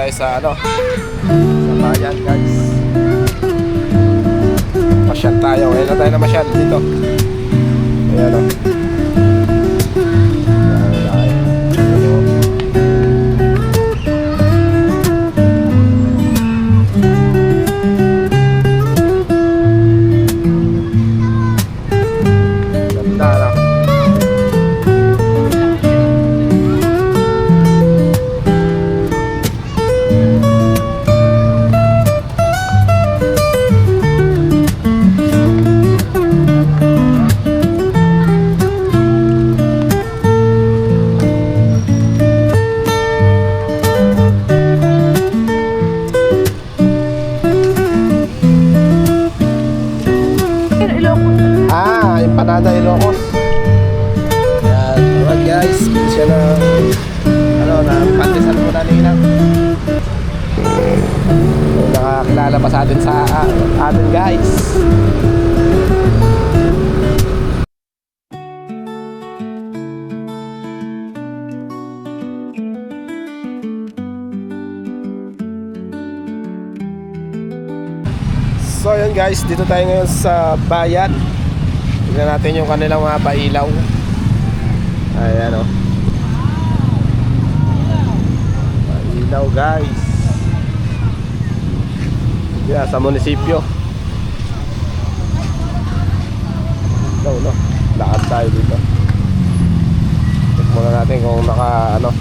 Tayo sa sa bayan guys. Masyal tayo. Ngayon na tayo na masyal dito. Ayan o. Empanada Ilocos. Yan, alright guys, siya na na pandesan mo na nila. Nakakilala pa sa atin atin guys. So yun guys, dito tayo ngayon sa bayan. Tignan natin yung kanilang mga pailaw. Ayan o. Pailaw guys. Yeah, sa munisipyo. No. Lakad tayo dito. Check muna natin kung nakalak.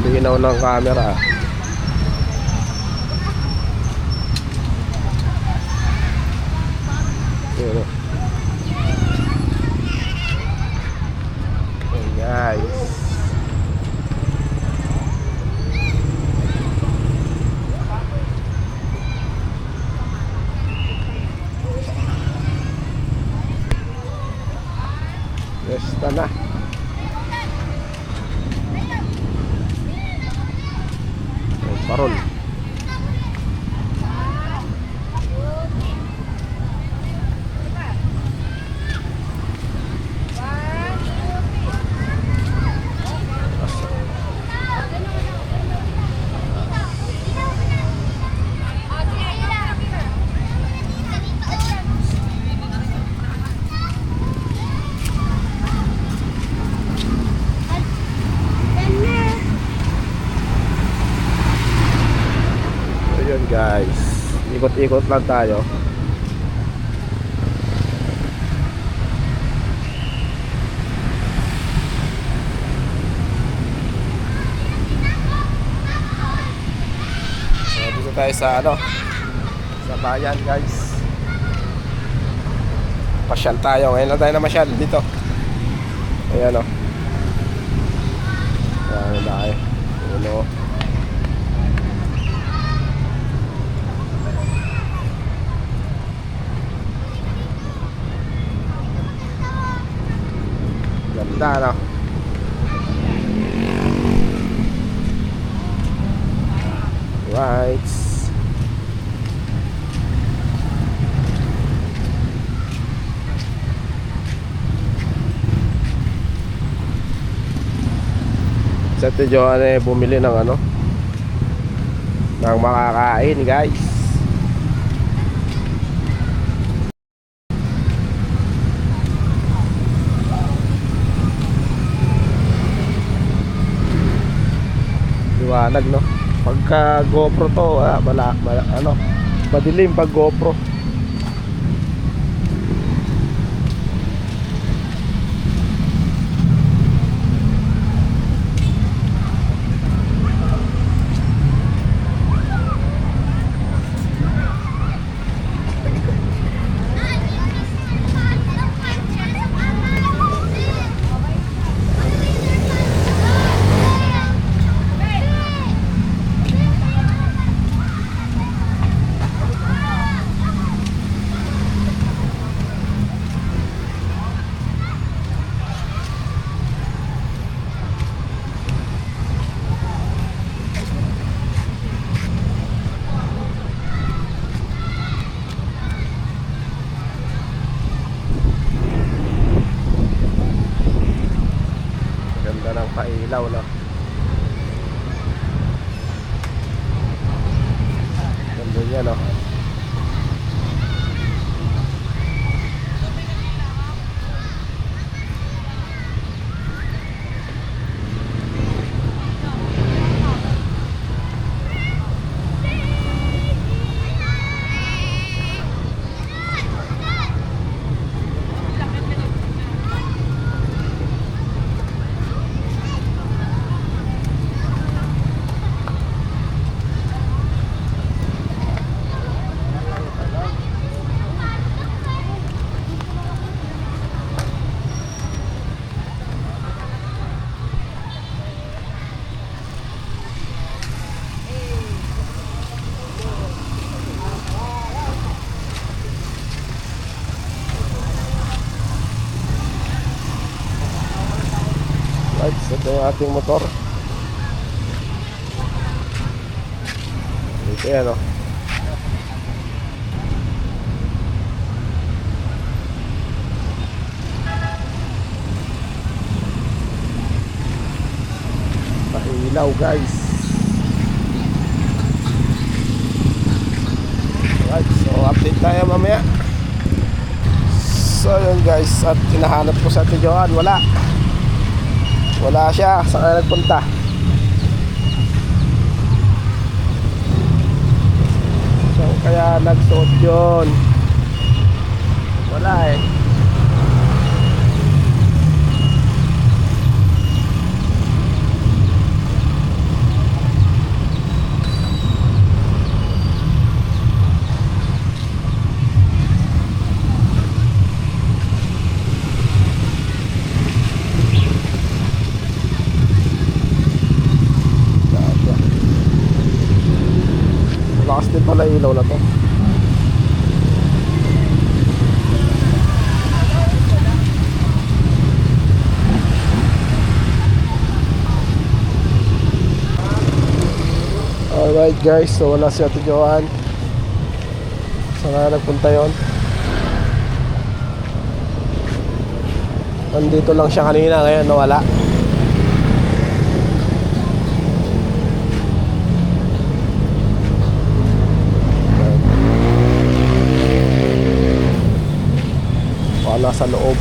Ginaw ng camera. Ayan. Hey guys. Resta na. Parol. Guys, ikot-ikot lang tayo. So, dito tayo sa sa bayan guys. Pasyal tayo. Ngayon lang tayo na masyal dito. Ayan o. Ayan tayo. Ayan o. Ganda right. Sa Johan bumili ng ng makakain guys. Liwanag no. Pagka GoPro to, madilim pag GoPro. pailaw, no? Ganda niya, no? Lights, ito yung ating motor. Ito yan, oh. Pahilaw, guys. Right, so update tayo mamaya. So yun, guys, at hinahanap ko sa Ate Joanne, wala siya. Saan kaya nagpunta? Saan kaya nagsuot yun? Wala eh. Lakas din pala ilaw na to. Alright, guys, so wala si Ate Joanne. Saan nga nagpunta yun? Nandito lang siya kanina, ngayon nawala. Nasa loob.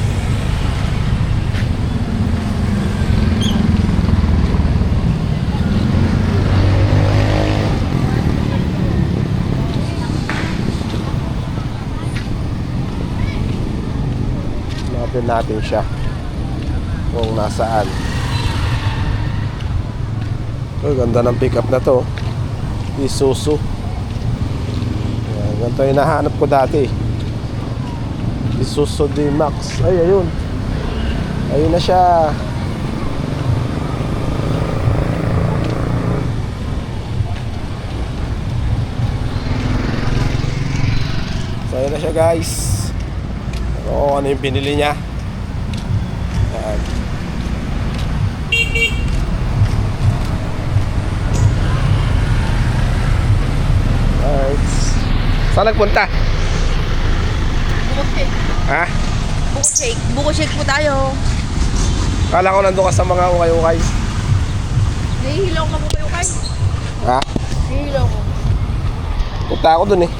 Hanapin natin siya kung nasaan. Ganda ng pickup na to, Isuzu. Ganito yung nahanap ko dati, Isuzu D-Max. Ay, ayun. Ayun na siya. So, ayun na siya, guys. Oo, ano yung binili niya. Ayan. Alright. Saan nagpunta? Buko shake. Ha? Buko shake. Buko shake po tayo. Kala ko nandun ka sa mga ukay-ukay. Nahihilaw ka po kayo kay? Ha? Nahihilaw ko. Punta ako dun eh.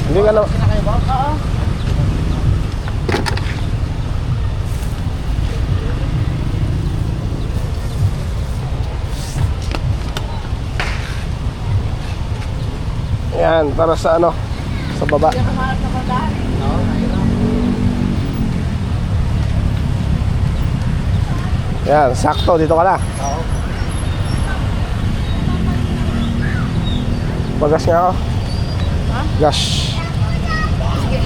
Hindi ka na... Oo. Ayan, para sa ano? Sa baba. Hindi ako maharap na pagkahan. Ayan, sakto. Dito ka na. Oo. Pagas nga ako. Ha? Gas. Sige.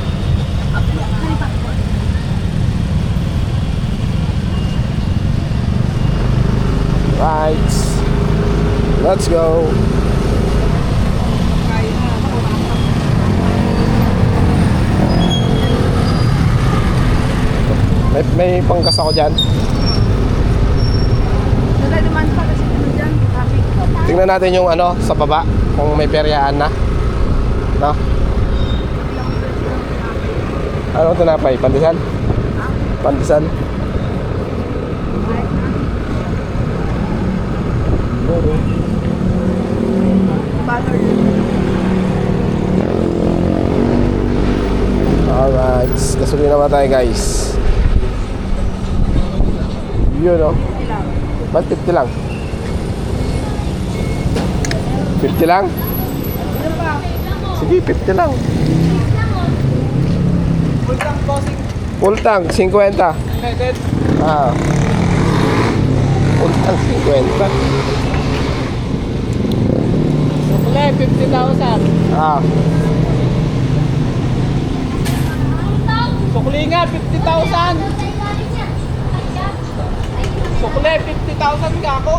Right. Let's go. May panggas ako dyan. Wala naman pa kasi naman dyan. Traffic. Tingnan natin yung ano, sa baba. Kung may peryaan na. No? Ano tinapay? Pandesal? Pandesal? Banner. Alright, gasolina naman tayo guys. Yun o. Ilang. Ba't 50 lang? 50 lang? Ano pa? Sige, 50 lang. Full tank bossing. Full tank, 50. Method. Ah. Full tank, 50. Sukle, 50,000. Ah. Sukli nga, 50,000. Sukle, 50,000 ka ako.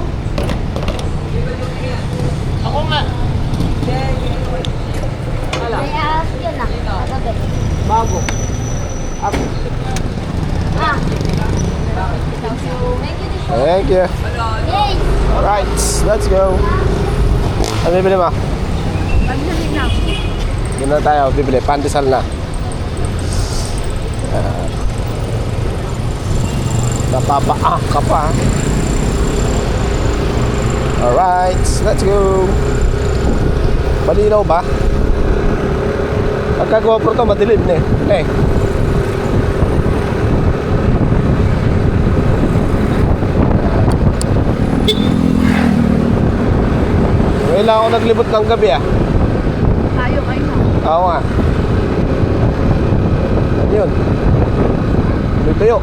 Ako nga. Wala. May ahas yun ah. Kagabi. Bago. Ako. Ah. Thank you. Thank you. Yay! Alright, let's go. Ano bibili mo? Pagdaling na. Doon na tayo, bibili. Pandesal na. Napapaak ka pa. Alright, let's go. Malinaw ba? Pagka GoPro to, madilim na eh. Ngayon lang ako naglibot ng gabi ah. Tayo kayo na. Oo nga. Ano yun? Lutuyo.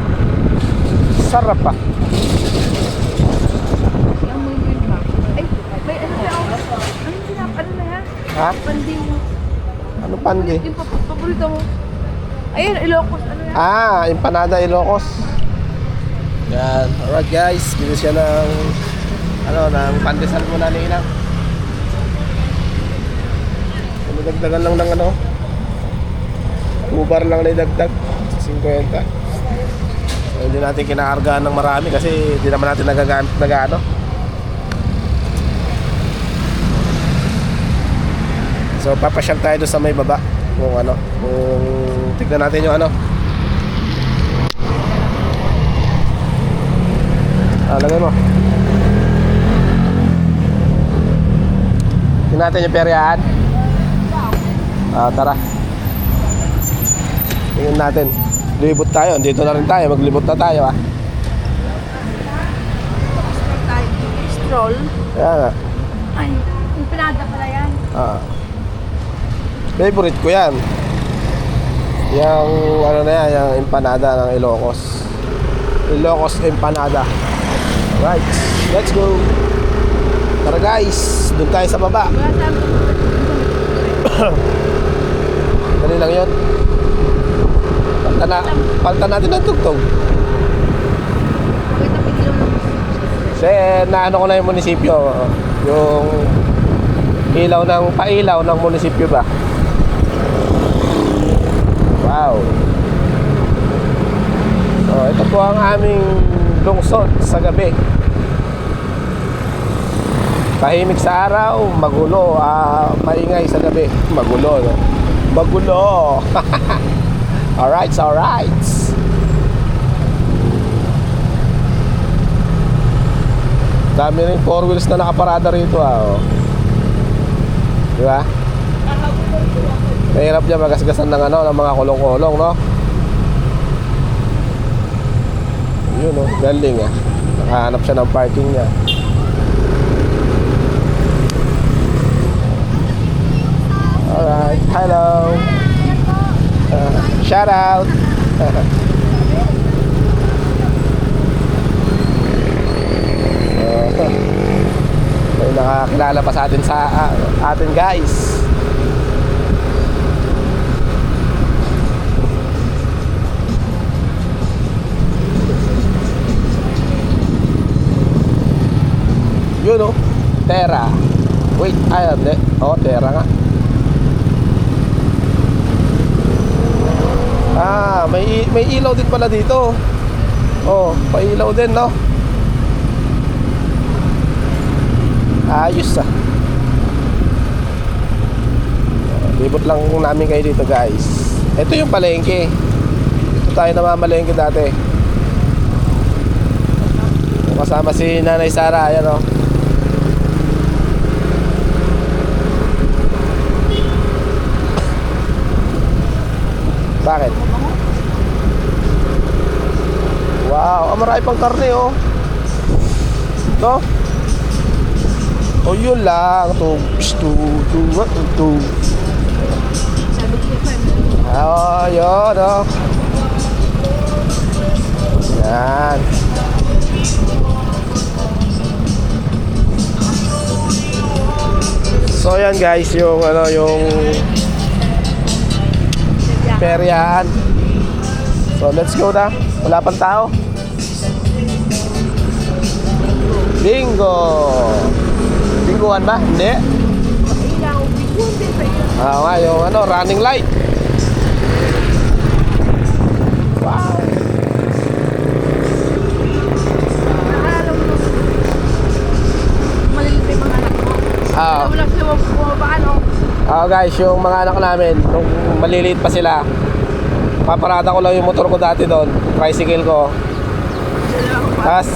Sarap pa. Yung muy ba? Ay, may ano na ako. Ano na yan? Ha? Pandi mo. Ano pandi? Yung paborito mo. Ayun, Ilocos. Ano yan? Ah, empanada Ilocos. Yan. Alright guys, bili siya ng ng pandesal muna ni Inang. Dagdagan lang ng ubar lang na idagdag 50. Hindi natin kinakargaan ng marami kasi hindi naman natin nagagamit na So papasyal tayo doon sa may baba kung kung tignan natin yung lagay mo. Tignan natin yung peryahan. Tara. Tingnan natin. Libot tayo. Dito na rin tayo. Maglibot na tayo Tayo. Stroll. Kaya nga. Ay, yung pinada pala yan. Favorite ko yan. Yung yung empanada ng Ilocos. Ilocos empanada. Right. Let's go. Tara guys. Doon tayo sa baba. Wala tayong Dali lang yun. Palta natin ang tugtog. wait na pigilan mo. Kasi naano ko na yung munisipyo. Yung pailaw ng munisipyo ba? Wow. So ito po ang aming lungsod sa gabi. Tahimik sa araw, magulo, maingay sa gabi. Magulo, no? Magulo. Alright. Dami rin 4 wheels na nakaparada rito Di ba? Mahirap niya magasgasan ng ng mga kulong-kulong, no? Yun, galing nakahanap siya ng parking niya. Alright, hello. Shout out. May nakakilala pa sa atin guys. Yun Terra. Wait, hindi. Terra nga. May ilaw din pala dito. Pailaw din, no? Ayos Libot lang namin kayo dito, guys. Ito yung palengke. Ito tayo namamalengke dati. Kasama si Nanay Sara, ayan Bakit? Wow, marami pang karne oh. No? O yun lang. Two. Oh, yun oh. Yan. So yan guys, yung ano, yung peryahan. So let's go na. Wala pang tao. Bingo. Bingoan ba? Hindi. Ilaw, bigyan din sa iyo. Nga, yung ano, running light. Wow. Naalala mo nung malilit yung mga anak mo. Wala sila bumabaan o. Guys, yung mga anak namin, nung maliliit pa sila, paparada ko lang yung motor ko dati doon, tricycle ko. Tapos,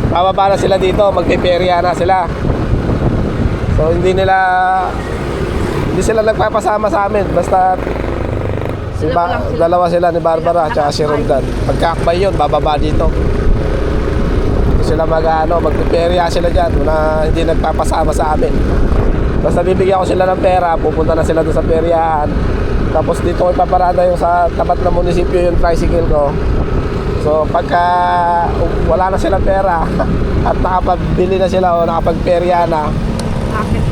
bababa na sila dito, magpiperya na sila. So, hindi sila nagpapasama sa amin. Basta, dalawa sila ni Barbara, tsaka si Roldan. Pagkakbay yun, bababa dito. Sila magpiperya sila dyan, na hindi nagpapasama sa amin. Basta bibigyan ko sila ng pera, pupunta na sila doon sa peryahan. Tapos dito ko ipaparada yung sa tapat ng munisipyo yung tricycle ko. So pagka wala na silang pera at nakapabili na sila o nakapagperya na,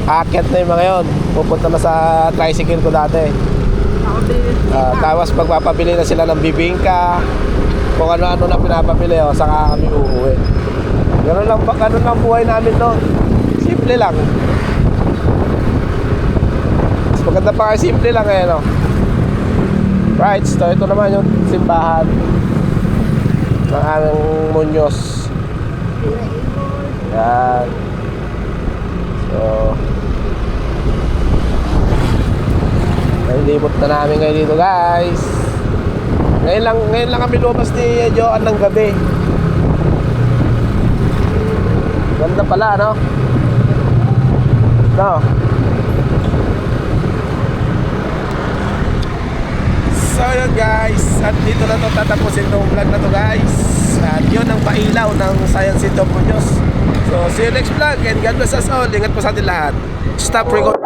akit na yung mga yun. Pupunta na sa tricycle ko dati. Tapos pagpapabili na sila ng bibingka, kung ano-ano na pinapabili, saka kami uuwi. Ganun lang buhay namin noon. Simple lang. Maganda pa kasi simple lang eh, no? Right, so ito naman yung simbahan ng aming Muñoz. Yan. So nailibot na namin ngayon dito guys. Ngayon lang kami lumabas ni Joan ng gabi. Ganda pala, no? No? So yun guys, at dito na to tatapusin tong vlog na to guys. At yun ang pailaw ng Science City of Muñoz. So see you next vlog and God bless us all. Ingat po sa atin lahat. Stop recording.